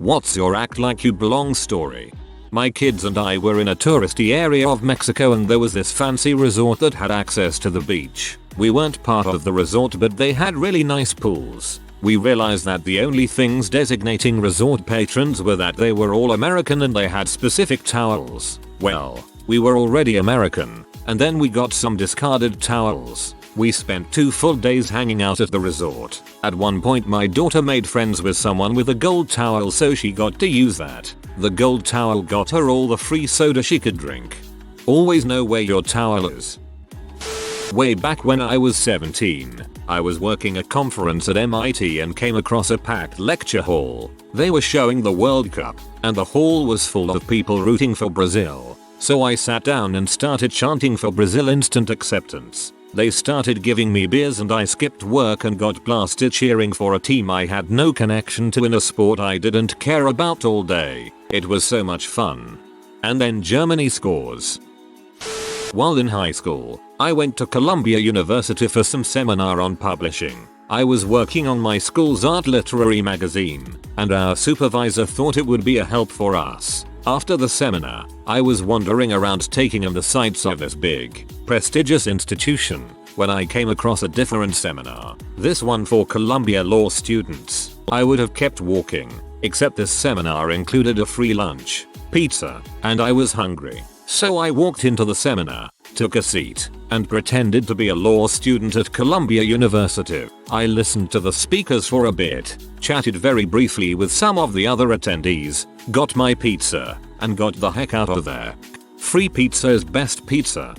What's your act like you belong story? My kids and I were in a touristy area of Mexico and there was this fancy resort that had access to the beach. We weren't part of the resort but they had really nice pools. We realized that the only things designating resort patrons were that they were all American and they had specific towels. Well, we were already American, and then we got some discarded towels. We spent 2 full days hanging out at the resort. At one point my daughter made friends with someone with a gold towel so she got to use that. The gold towel got her all the free soda she could drink. Always know where your towel is. Way back when I was 17, I was working a conference at MIT and came across a packed lecture hall. They were showing the World Cup, and the hall was full of people rooting for Brazil. So I sat down and started chanting for Brazil instant acceptance. They started giving me beers and I skipped work and got blasted cheering for a team I had no connection to in a sport I didn't care about all day. It was so much fun. And then Germany scores. While in high school, I went to Columbia University for some seminar on publishing. I was working on my school's art literary magazine, and our supervisor thought it would be a help for us. After the seminar, I was wandering around taking in the sights of this big, prestigious institution when I came across a different seminar. This one for Columbia law students. I would have kept walking, except this seminar included a free lunch, pizza, and I was hungry. So I walked into the seminar, took a seat, and pretended to be a law student at Columbia University. I listened to the speakers for a bit, chatted very briefly with some of the other attendees, got my pizza, and got the heck out of there. Free pizza is best pizza.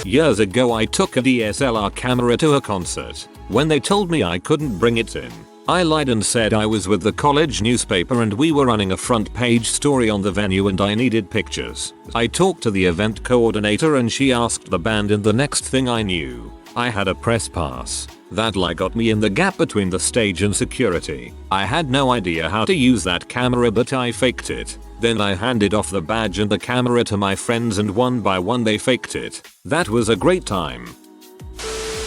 Years ago I took a DSLR camera to a concert. When they told me I couldn't bring it in, I lied and said I was with the college newspaper and we were running a front page story on the venue and I needed pictures. I talked to the event coordinator and she asked the band and the next thing I knew, I had a press pass. That lie got me in the gap between the stage and security. I had no idea how to use that camera but I faked it. Then I handed off the badge and the camera to my friends and one by one they faked it. That was a great time.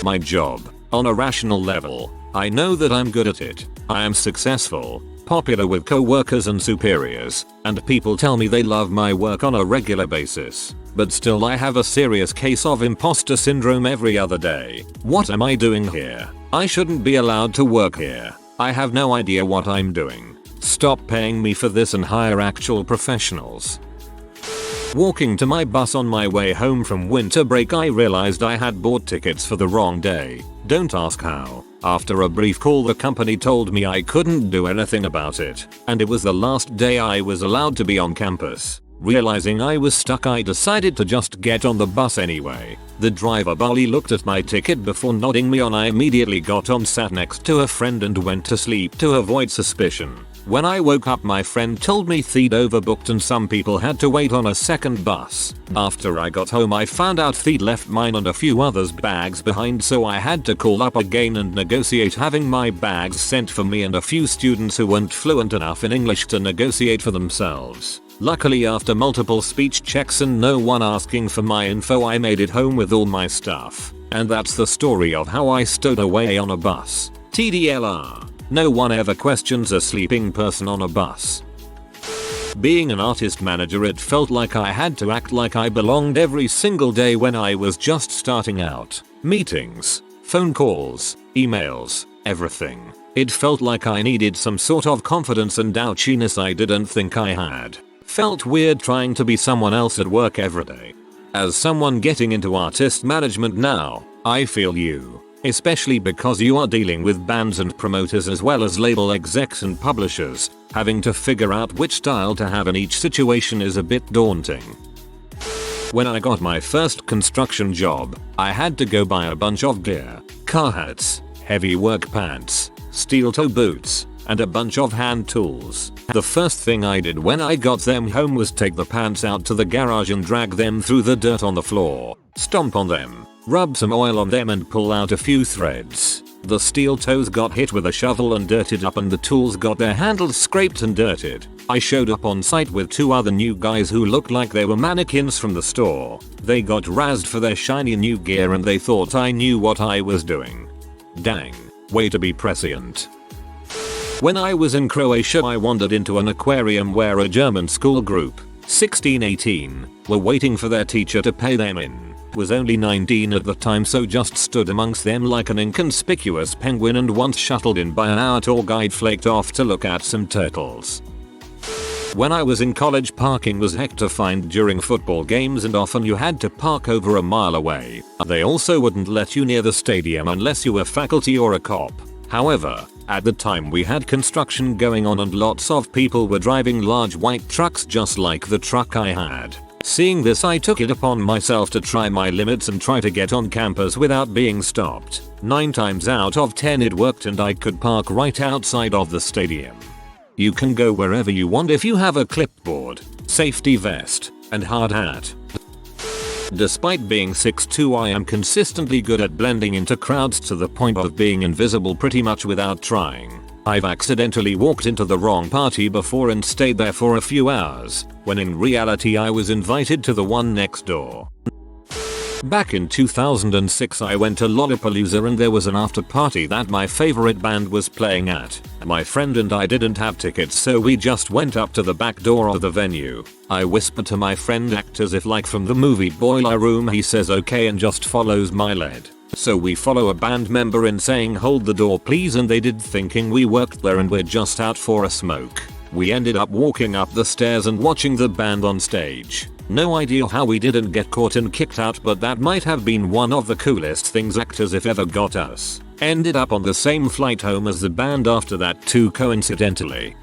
My job. On a rational level, I know that I'm good at it. I am successful, popular with co-workers and superiors, and people tell me they love my work on a regular basis. But still I have a serious case of imposter syndrome every other day. What am I doing here? I shouldn't be allowed to work here. I have no idea what I'm doing. Stop paying me for this and hire actual professionals. Walking to my bus on my way home from winter break I realized I had bought tickets for the wrong day. Don't ask how. After a brief call the company told me I couldn't do anything about it, and it was the last day I was allowed to be on campus. Realizing I was stuck I decided to just get on the bus anyway. The driver barely looked at my ticket before nodding me on. I immediately got on, sat next to a friend and went to sleep to avoid suspicion. When I woke up my friend told me they'd overbooked and some people had to wait on a second bus. After I got home I found out they'd left mine and a few others' bags behind, so I had to call up again and negotiate having my bags sent for me and a few students who weren't fluent enough in English to negotiate for themselves. Luckily after multiple speech checks and no one asking for my info I made it home with all my stuff. And that's the story of how I stowed away on a bus. TDLR. No one ever questions a sleeping person on a bus. Being an artist manager, it felt like I had to act like I belonged every single day when I was just starting out. Meetings, phone calls, emails, everything. It felt like I needed some sort of confidence and ouchiness I didn't think I had. Felt weird trying to be someone else at work every day. As someone getting into artist management now, I feel you. Especially because you are dealing with bands and promoters as well as label execs and publishers. Having to figure out which style to have in each situation is a bit daunting. When I got my first construction job, I had to go buy a bunch of gear, car hats, heavy work pants, steel toe boots, and a bunch of hand tools. The first thing I did when I got them home was take the pants out to the garage and drag them through the dirt on the floor, stomp on them, rub some oil on them and pull out a few threads. The steel toes got hit with a shovel and dirted up and the tools got their handles scraped and dirted. I showed up on site with 2 other new guys who looked like they were mannequins from the store. They got razzed for their shiny new gear and they thought I knew what I was doing. Dang, way to be prescient. When I was in Croatia, I wandered into an aquarium where a German school group, 16-18, were waiting for their teacher to pay them in. Was only 19 at the time, so just stood amongst them like an inconspicuous penguin, and once shuttled in by an hour tour guide flaked off to look at some turtles. When I was in college, parking was heck to find during football games, and often you had to park over a mile away. They also wouldn't let you near the stadium unless you were faculty or a cop. However, at the time we had construction going on and lots of people were driving large white trucks just like the truck I had. Seeing this, I took it upon myself to try my limits and try to get on campus without being stopped. 9 times out of 10 it worked, and I could park right outside of the stadium. You can go wherever you want if you have a clipboard, safety vest, and hard hat. Despite being 6'2", I am consistently good at blending into crowds to the point of being invisible pretty much without trying. I've accidentally walked into the wrong party before and stayed there for a few hours, when in reality I was invited to the one next door. Back in 2006 I went to Lollapalooza, and there was an after party that my favorite band was playing at. My friend and I didn't have tickets, so we just went up to the back door of the venue. I whispered to my friend, act as if like from the movie Boiler Room. He says okay and just follows my lead. So we follow a band member in saying hold the door please, and they did, thinking we worked there and we're just out for a smoke. We ended up walking up the stairs and watching the band on stage. No idea how we didn't get caught and kicked out, but that might have been one of the coolest things actors if ever got us. Ended up on the same flight home as the band after that too, coincidentally.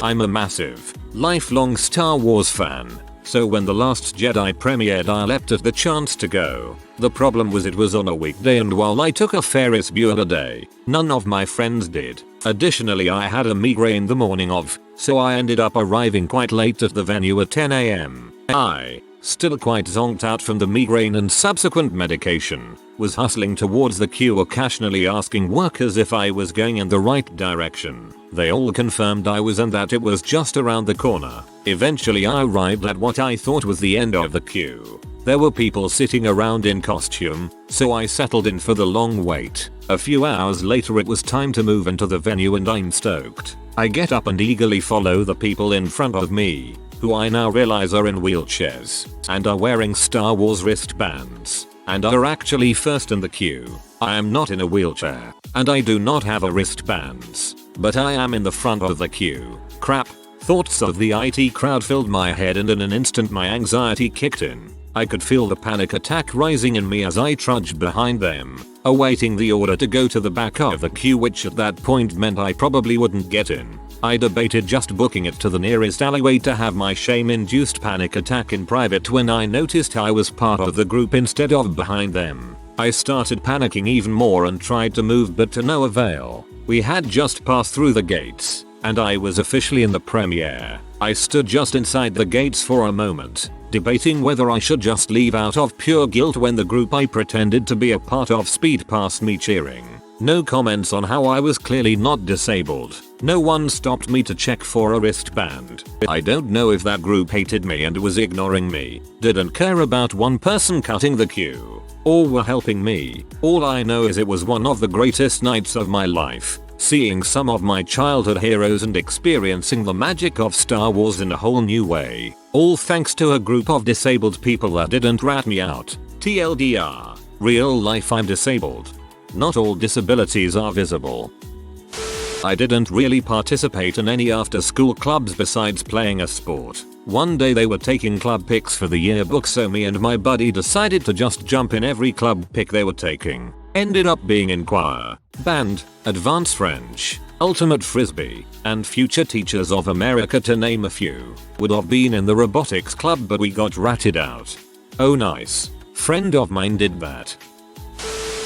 I'm a massive, lifelong Star Wars fan, so when The Last Jedi premiered I leapt at the chance to go. The problem was it was on a weekday, and while I took a Ferris Bueller day, none of my friends did. Additionally, I had a migraine the morning of, so I ended up arriving quite late at the venue at 10 AM. I, still quite zonked out from the migraine and subsequent medication, was hustling towards the queue, occasionally asking workers if I was going in the right direction. They all confirmed I was and that it was just around the corner. Eventually I arrived at what I thought was the end of the queue. There were people sitting around in costume, so I settled in for the long wait. A few hours later it was time to move into the venue, and I'm stoked. I get up and eagerly follow the people in front of me, who I now realize are in wheelchairs, and are wearing Star Wars wristbands, and are actually first in the queue. I am not in a wheelchair, and I do not have a wristbands, but I am in the front of the queue. Crap. Thoughts of the IT crowd filled my head, and in an instant my anxiety kicked in. I could feel the panic attack rising in me as I trudged behind them, awaiting the order to go to the back of the queue, which at that point meant I probably wouldn't get in. I debated just booking it to the nearest alleyway to have my shame-induced panic attack in private when I noticed I was part of the group instead of behind them. I started panicking even more and tried to move, but to no avail. We had just passed through the gates, and I was officially in the premiere. I stood just inside the gates for a moment, debating whether I should just leave out of pure guilt when the group I pretended to be a part of speed past me cheering. No comments on how I was clearly not disabled. No one stopped me to check for a wristband. I don't know if that group hated me and was ignoring me, didn't care about one person cutting the queue, or were helping me. All I know is it was one of the greatest nights of my life, seeing some of my childhood heroes and experiencing the magic of Star Wars in a whole new way. All thanks to a group of disabled people that didn't rat me out. TLDR. Real life, I'm disabled. Not all disabilities are visible. I didn't really participate in any after school clubs besides playing a sport. One day they were taking club pics for the yearbook, so me and my buddy decided to just jump in every club pic they were taking. Ended up being in choir, band, advanced French, ultimate frisbee, and future teachers of America, to name a few. Would have been in the robotics club, but we got ratted out. Oh nice. Friend of mine did that.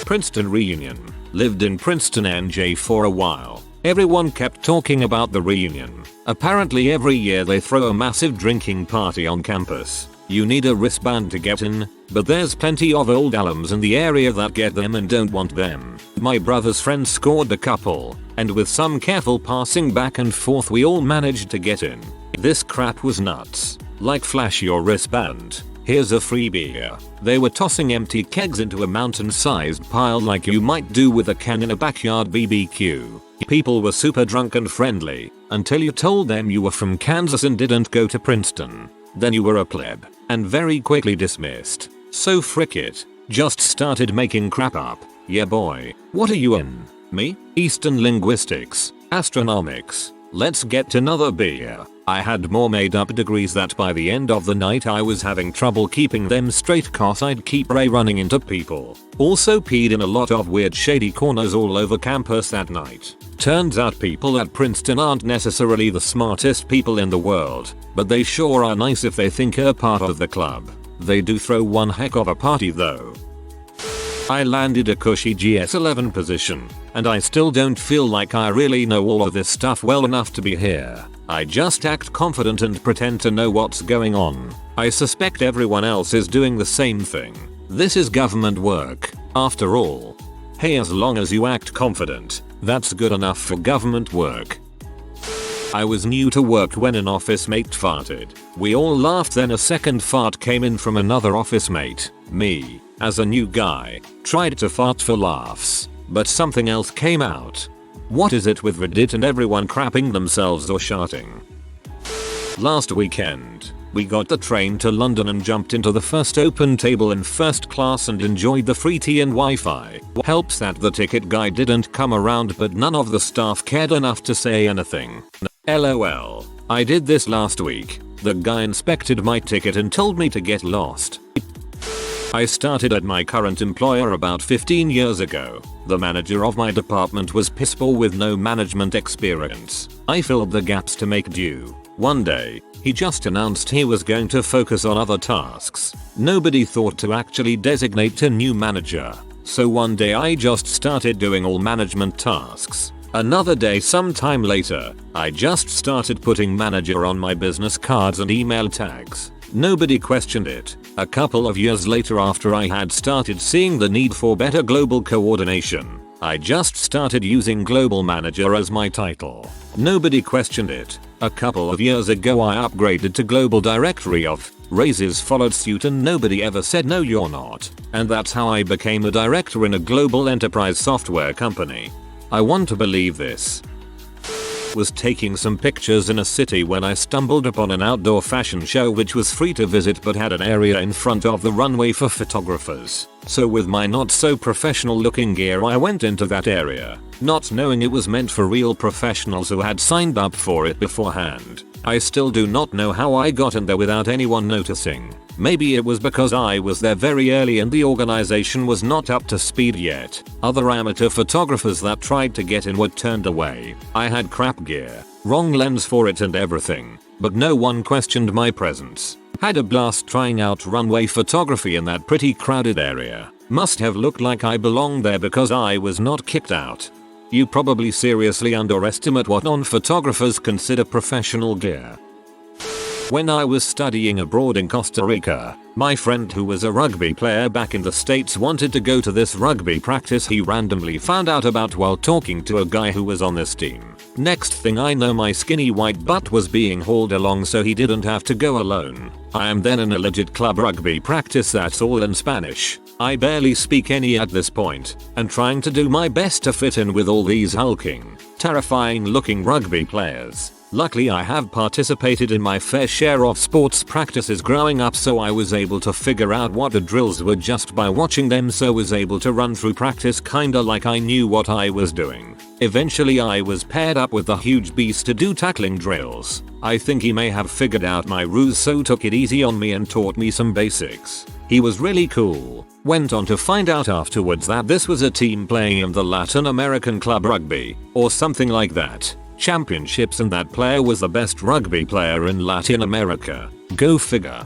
Princeton reunion. Lived in Princeton, NJ for a while. Everyone kept talking about the reunion. Apparently every year they throw a massive drinking party on campus. You need a wristband to get in, but there's plenty of old alums in the area that get them and don't want them. My brother's friend scored a couple, and with some careful passing back and forth we all managed to get in. This crap was nuts. Like, flash your wristband. Here's a free beer. They were tossing empty kegs into a mountain-sized pile like you might do with a can in a backyard BBQ. People were super drunk and friendly until you told them you were from Kansas and didn't go to Princeton. Then you were a pleb and very quickly dismissed. So frick it. Just started making crap up. Yeah boy. What are you in? Me? Eastern linguistics. Astronomics. Let's get another beer. I had more made up degrees that by the end of the night I was having trouble keeping them straight cause I'd keep running into people. Also peed in a lot of weird shady corners all over campus that night. Turns out people at Princeton aren't necessarily the smartest people in the world, but they sure are nice if they think you're part of the club. They do throw one heck of a party though. I landed a cushy GS11 position, and I still don't feel like I really know all of this stuff well enough to be here. I just act confident and pretend to know what's going on. I suspect everyone else is doing the same thing. This is government work, after all. Hey, as long as you act confident, that's good enough for government work. I was new to work when an office mate farted. We all laughed, then a second fart came in from another office mate. Me, as a new guy, tried to fart for laughs, but something else came out. What is it with Reddit and everyone crapping themselves or sharting? Last weekend, we got the train to London and jumped into the first open table in first class and enjoyed the free tea and Wi-Fi. Helps that the ticket guy didn't come around, but none of the staff cared enough to say anything. LOL. I did this last week. The guy inspected my ticket and told me to get lost. I started at my current employer about 15 years ago. The manager of my department was pisspoor with no management experience. I filled the gaps to make do. One day, he just announced he was going to focus on other tasks. Nobody thought to actually designate a new manager. So one day I just started doing all management tasks. Another day sometime later, I just started putting manager on my business cards and email tags. Nobody questioned it. A couple of years later, after I had started seeing the need for better global coordination, I just started using global manager as my title. Nobody questioned it. A couple of years ago I upgraded to global directory of. Raises followed suit and nobody ever said no, you're not. And that's how I became a director in a global enterprise software company. I want to believe this. Was taking some pictures in a city when I stumbled upon an outdoor fashion show which was free to visit but had an area in front of the runway for photographers. So with my not so professional looking gear I went into that area, not knowing it was meant for real professionals who had signed up for it beforehand. I still do not know how I got in there without anyone noticing. Maybe it was because I was there very early and the organization was not up to speed yet. Other amateur photographers that tried to get in were turned away. I had crap gear, wrong lens for it and everything, but no one questioned my presence. Had a blast trying out runway photography in that pretty crowded area. Must have looked like I belonged there because I was not kicked out. You probably seriously underestimate what non-photographers consider professional gear. When I was studying abroad in Costa Rica, my friend who was a rugby player back in the States wanted to go to this rugby practice he randomly found out about while talking to a guy who was on this team. Next thing I know, my skinny white butt was being hauled along so he didn't have to go alone. I am then in a legit club rugby practice that's all in Spanish. I barely speak any at this point, and trying to do my best to fit in with all these hulking, terrifying looking rugby players. Luckily I have participated in my fair share of sports practices growing up, so I was able to figure out what the drills were just by watching them, so was able to run through practice kinda like I knew what I was doing. Eventually I was paired up with the huge beast to do tackling drills. I think he may have figured out my ruse, so took it easy on me and taught me some basics. He was really cool. Went on to find out afterwards that this was a team playing in the Latin American Club Rugby, or something like that, championships, and that player was the best rugby player in Latin America. Go figure.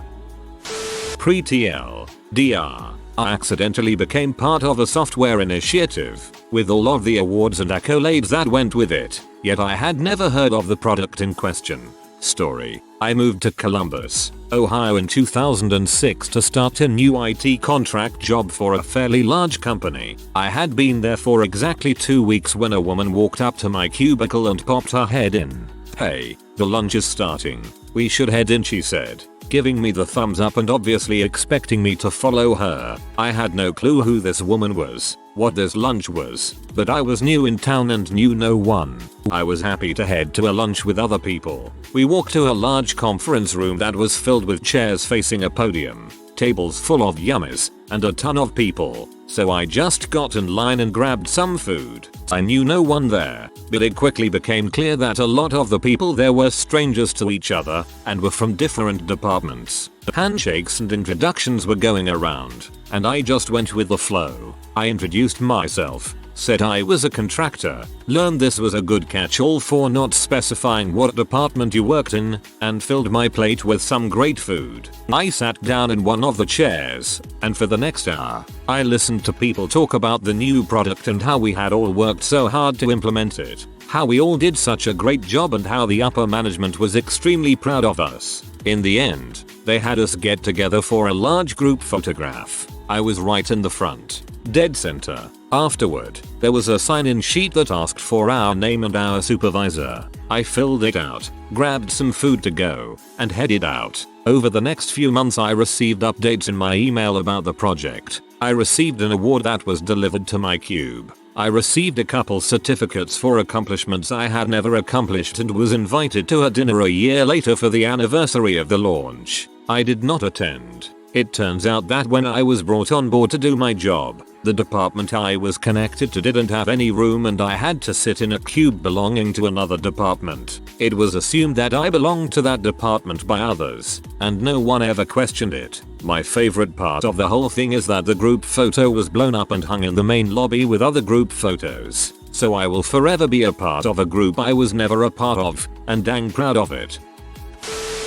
Pre-TL, DR, I accidentally became part of a software initiative, with all of the awards and accolades that went with it, yet I had never heard of the product in question. Story. I moved to Columbus, Ohio in 2006 to start a new IT contract job for a fairly large company. I had been there for exactly 2 weeks when a woman walked up to my cubicle and popped her head in. "Hey, the lunch is starting. We should head in," she said, giving me the thumbs up and obviously expecting me to follow her. I had no clue who this woman was. what this lunch was, but I was new in town and knew no one. I was happy to head to a lunch with other people. We walked to a large conference room that was filled with chairs facing a podium, tables full of yummies, and a ton of people, so I just got in line and grabbed some food. I knew no one there, but it quickly became clear that a lot of the people there were strangers to each other and were from different departments. Handshakes and introductions were going around, and I just went with the flow. I introduced myself, said I was a contractor, learned this was a good catch-all for not specifying what department you worked in, and filled my plate with some great food. I sat down in one of the chairs, and for the next hour, I listened to people talk about the new product and how we had all worked so hard to implement it, how we all did such a great job and how the upper management was extremely proud of us. In the end, they had us get together for a large group photograph. I was right in the front, dead center. Afterward, there was a sign-in sheet that asked for our name and our supervisor. I filled it out, grabbed some food to go, and headed out. Over the next few months I received updates in my email about the project. I received an award that was delivered to my cube. I received a couple certificates for accomplishments I had never accomplished and was invited to a dinner a year later for the anniversary of the launch. I did not attend. It turns out that when I was brought on board to do my job, the department I was connected to didn't have any room and I had to sit in a cube belonging to another department. It was assumed that I belonged to that department by others, and no one ever questioned it. My favorite part of the whole thing is that the group photo was blown up and hung in the main lobby with other group photos. So I will forever be a part of a group I was never a part of, and dang proud of it.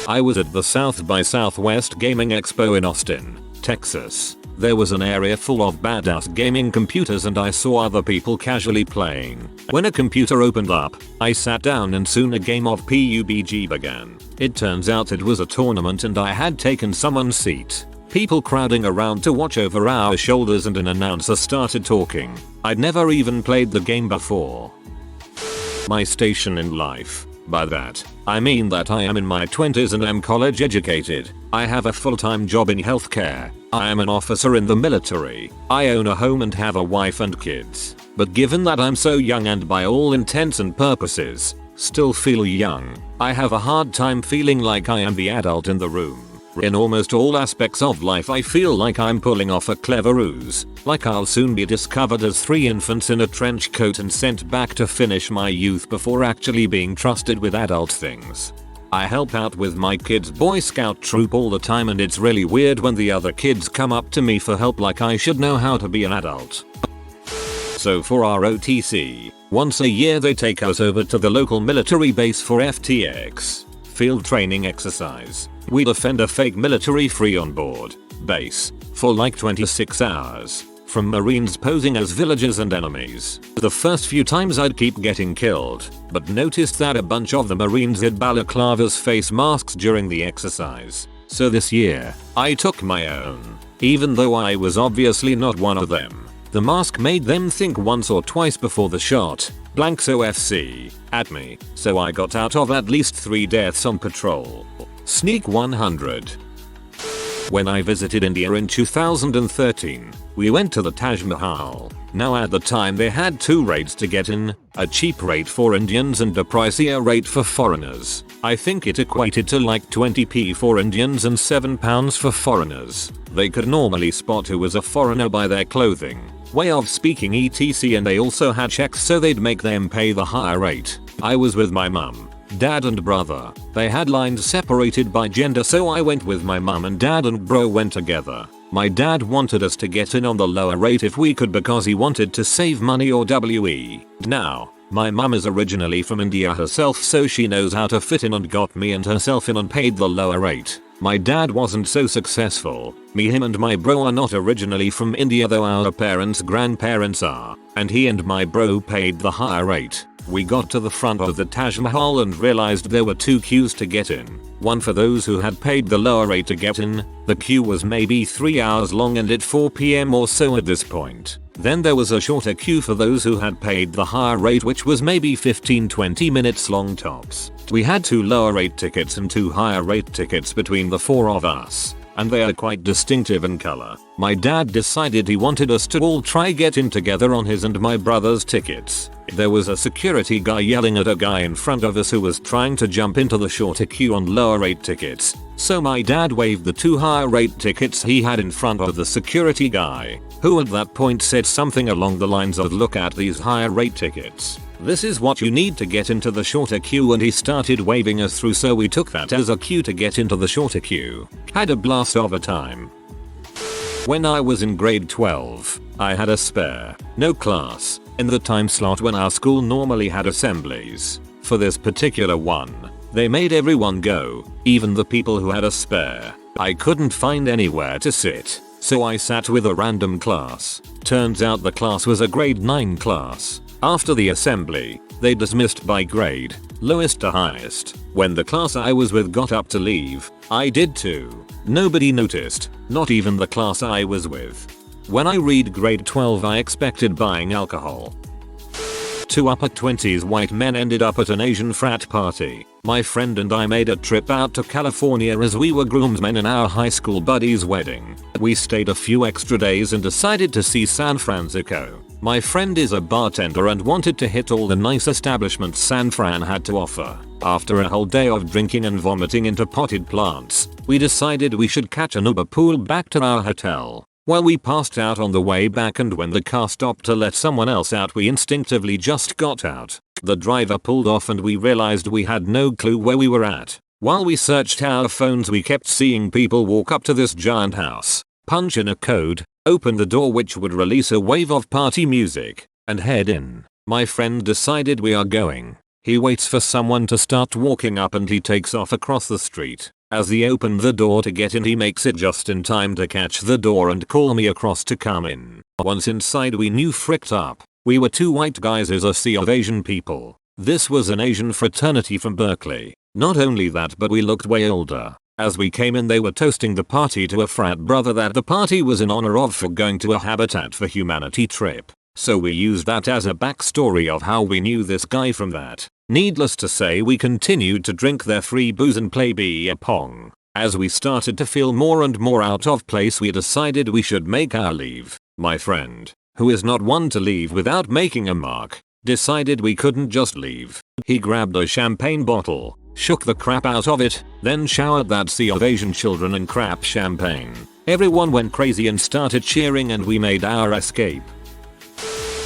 I was at the South by Southwest Gaming Expo in Austin, Texas. There was an area full of badass gaming computers and I saw other people casually playing. When a computer opened up, I sat down and soon a game of PUBG began. It turns out it was a tournament and I had taken someone's seat. People crowding around to watch over our shoulders and an announcer started talking. I'd never even played the game before. My station in life. By that, I mean that I am in my 20s and am college educated. I have a full-time job in healthcare. I am an officer in the military. I own a home and have a wife and kids. But given that I'm so young and by all intents and purposes, still feel young, I have a hard time feeling like I am the adult in the room. In almost all aspects of life I feel like I'm pulling off a clever ruse, like I'll soon be discovered as 3 infants in a trench coat and sent back to finish my youth before actually being trusted with adult things. I help out with my kids' Boy Scout troop all the time and it's really weird when the other kids come up to me for help like I should know how to be an adult. So for our OTC, once a year they take us over to the local military base for FTX, field training exercise. We defend a fake military free on board base for like 26 hours from Marines posing as villagers and enemies. The first few times I'd keep getting killed, but noticed that a bunch of the Marines had balaclavas face masks during the exercise. So this year, I took my own. Even though I was obviously not one of them, the mask made them think once or twice before the shot, blanks OFC, at me, so I got out of at least 3 deaths on patrol. Sneak 100. When I visited India in 2013, we went to the Taj Mahal. Now at the time they had 2 rates to get in, a cheap rate for Indians and a pricier rate for foreigners. I think it equated to like 20p for Indians and £7 for foreigners. They could normally spot who was a foreigner by their clothing, way of speaking etc, and they also had checks so they'd make them pay the higher rate. I was with my mum, dad and brother. They had lines separated by gender so I went with my mum and dad and bro went together. My dad wanted us to get in on the lower rate if we could because he wanted to save money or WE. Now, my mum is originally from India herself so she knows how to fit in and got me and herself in and paid the lower rate. My dad wasn't so successful. Me, him and my bro are not originally from India though our parents' grandparents are, and he and my bro paid the higher rate. We got to the front of the Taj Mahal and realized there were 2 queues to get in. One for those who had paid the lower rate to get in. The queue was maybe 3 hours long and at 4 PM or so at this point. Then there was a shorter queue for those who had paid the higher rate which was maybe 15-20 minutes long tops. We had 2 lower rate tickets and 2 higher rate tickets between the 4 of us. and they are quite distinctive in color. My dad decided he wanted us to all try get in together on his and my brother's tickets. There was a security guy yelling at a guy in front of us who was trying to jump into the shorter queue on lower rate tickets. So my dad waved the 2 higher rate tickets he had in front of the security guy, who at that point said something along the lines of, "Look at these higher rate tickets. This is what you need to get into the shorter queue," and he started waving us through, so we took that as a cue to get into the shorter queue. Had a blast of a time. When I was in grade 12, I had a spare, no class, in the time slot when our school normally had assemblies. For this particular one, they made everyone go, even the people who had a spare. I couldn't find anywhere to sit, so I sat with a random class. Turns out the class was a grade 9 class. After the assembly, they dismissed by grade, lowest to highest. When the class I was with got up to leave, I did too. Nobody noticed, not even the class I was with. When I read grade 12, I expected buying alcohol. 2 upper 20s white men ended up at an Asian frat party. My friend and I made a trip out to California as we were groomsmen in our high school buddy's wedding. We stayed a few extra days and decided to see San Francisco. My friend is a bartender and wanted to hit all the nice establishments San Fran had to offer. After a whole day of drinking and vomiting into potted plants, we decided we should catch an Uber pool back to our hotel. Well, we passed out on the way back, and when the car stopped to let someone else out, we instinctively just got out. The driver pulled off and we realized we had no clue where we were at. While we searched our phones, we kept seeing people walk up to this giant house, punch in a code, open the door which would release a wave of party music, and head in. My friend decided we are going. He waits for someone to start walking up and he takes off across the street. As he opened the door to get in, he makes it just in time to catch the door and call me across to come in. Once inside, we knew fricked up. We were 2 white guys as a sea of Asian people. This was an Asian fraternity from Berkeley. Not only that, but we looked way older. As we came in, they were toasting the party to a frat brother that the party was in honor of for going to a Habitat for Humanity trip. So we used that as a backstory of how we knew this guy from that. Needless to say, we continued to drink their free booze and play beer pong. As we started to feel more and more out of place, we decided we should make our leave. My friend, who is not one to leave without making a mark, decided we couldn't just leave. He grabbed a champagne bottle, shook the crap out of it, then showered that sea of Asian children in crap champagne. Everyone went crazy and started cheering, and we made our escape.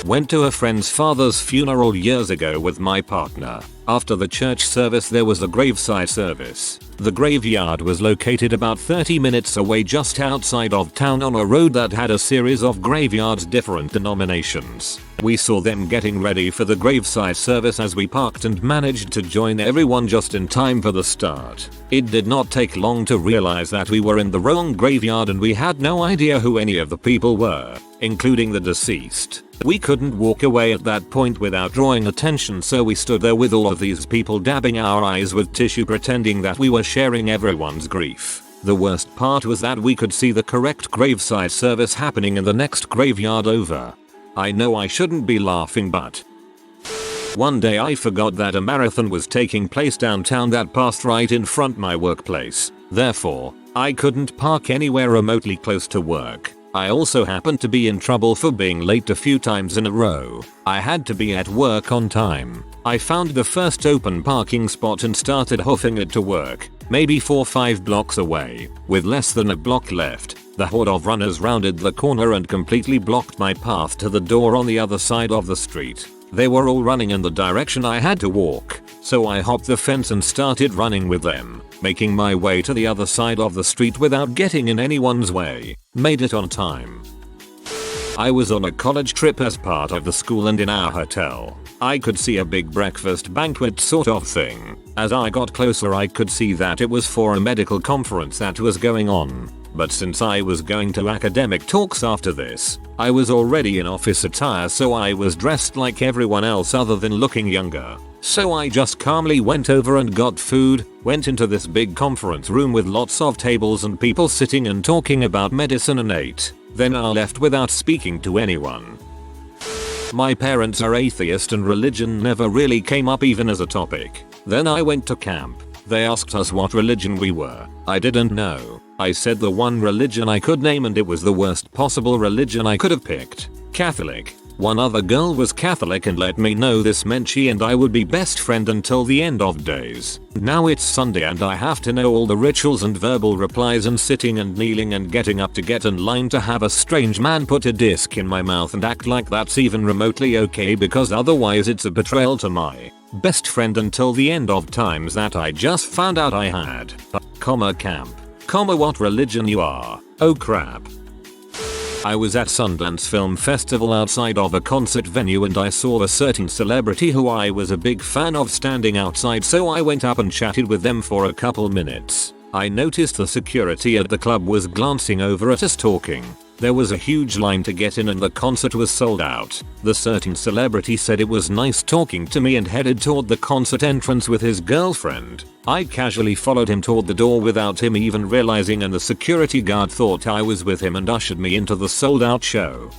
Went to a friend's father's funeral years ago with my partner. After the church service, there was a graveside service. The graveyard was located about 30 minutes away, just outside of town, on a road that had a series of graveyards, different denominations. We saw them getting ready for the graveside service as we parked and managed to join everyone just in time for the start. It did not take long to realize that we were in the wrong graveyard and we had no idea who any of the people were, including the deceased. We couldn't walk away at that point without drawing attention, so we stood there with all of these people dabbing our eyes with tissue, pretending that we were sharing everyone's grief. The worst part was that we could see the correct graveside service happening in the next graveyard over. I know I shouldn't be laughing, but one day I forgot that a marathon was taking place downtown that passed right in front my workplace. Therefore, I couldn't park anywhere remotely close to work. I also happened to be in trouble for being late a few times in a row. I had to be at work on time. I found the first open parking spot and started hoofing it to work, maybe 4 or 5 blocks away. With less than a block left, the horde of runners rounded the corner and completely blocked my path to the door on the other side of the street. They were all running in the direction I had to walk, so I hopped the fence and started running with them, making my way to the other side of the street without getting in anyone's way. Made it on time. I was on a college trip as part of the school, and in our hotel, I could see a big breakfast banquet sort of thing. As I got closer, I could see that it was for a medical conference that was going on. But since I was going to academic talks after this, I was already in office attire, so I was dressed like everyone else other than looking younger. So I just calmly went over and got food, went into this big conference room with lots of tables and people sitting and talking about medicine, and ate. Then I left without speaking to anyone. My parents are atheist and religion never really came up even as a topic. Then I went to camp. They asked us what religion we were. I didn't know. I said the one religion I could name and it was the worst possible religion I could have picked. Catholic. One other girl was Catholic and let me know this meant she and I would be best friend until the end of days. Now it's Sunday and I have to know all the rituals and verbal replies and sitting and kneeling and getting up to get in line to have a strange man put a disc in my mouth and act like that's even remotely okay because otherwise it's a betrayal to my best friend until the end of times that I just found out I had. Camp. What religion you are. Oh crap. I was at Sundance Film Festival outside of a concert venue and I saw a certain celebrity who I was a big fan of standing outside, so I went up and chatted with them for a couple minutes. I noticed the security at the club was glancing over at us talking. There was a huge line to get in and the concert was sold out. The certain celebrity said it was nice talking to me and headed toward the concert entrance with his girlfriend. I casually followed him toward the door without him even realizing, and the security guard thought I was with him and ushered me into the sold out show.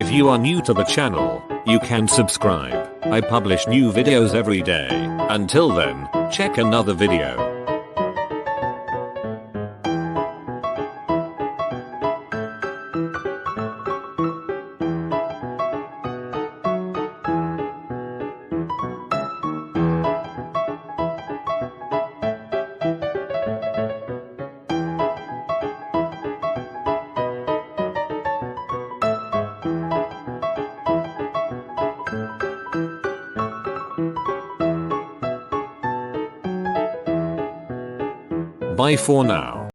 If you are new to the channel, you can subscribe. I publish new videos every day. Until then, check another video. Bye for now.